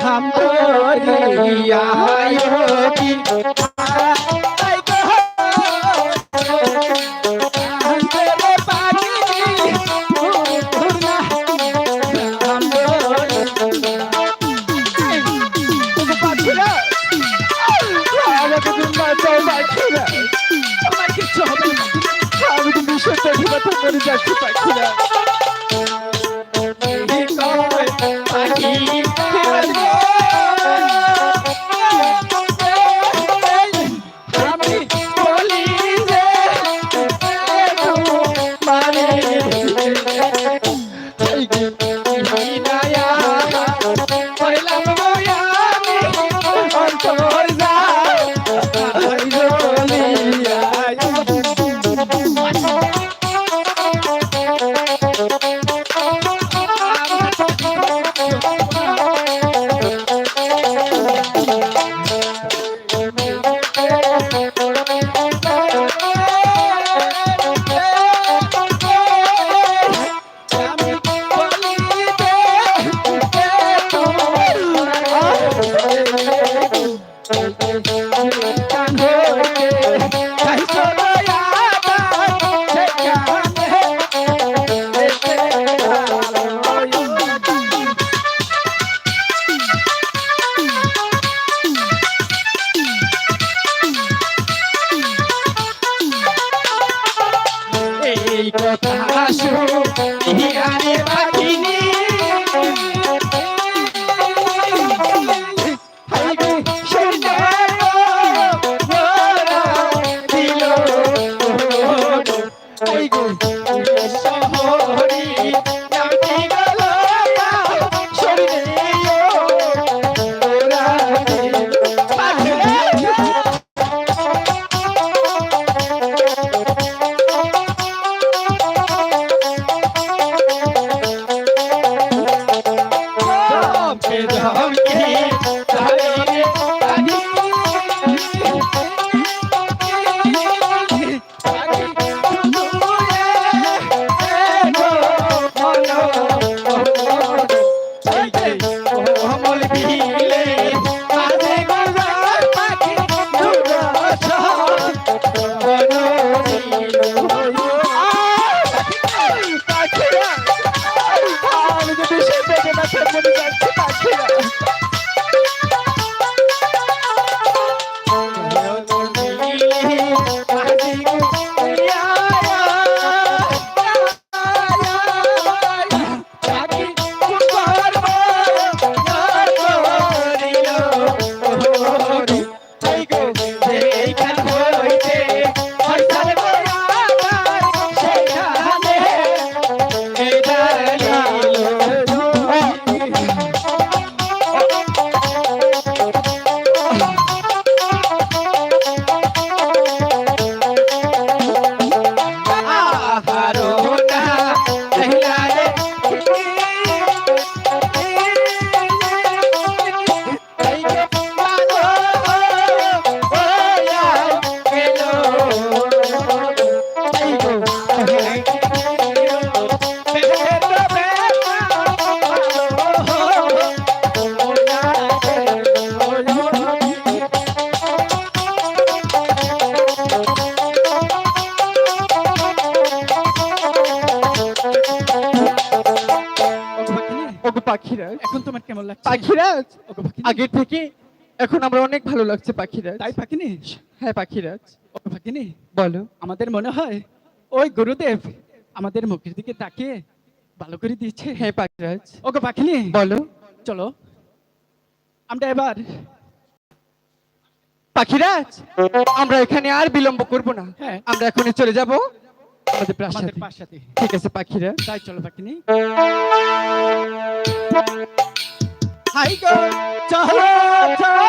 हम गोरिया की যাচ্ছি পাখিরা আমি বলি যে মানে অন্তর যা কথা শুনিয়ারে পাখিনি পাখিরাজ এখন তোমার কেমন লাগছে? পাখিরাজ আগের থেকে এখন আমরা অনেক ভালো লাগছে পাখিরাজ। তাই পাখিনি? হ্যাঁ পাখিরাজ। পাখিনি বলো। আমাদের মনে হয় ওই গুরুদেব আমাদের মুখের দিকে তাকিয়ে ভালো করে দিয়েছে। হ্যাঁ পাখিরাজ। ওকে পাখিনি বলো। চলো আমরা এবার পাখিরাজ আমরা এখানে আর বিলম্ব করব না। হ্যাঁ আমরা এখনই চলে যাব আমাদের প্রাসাদে। ঠিক আছে পাখিরা তাই চলো পাখিনি। হাই গো চলো চলো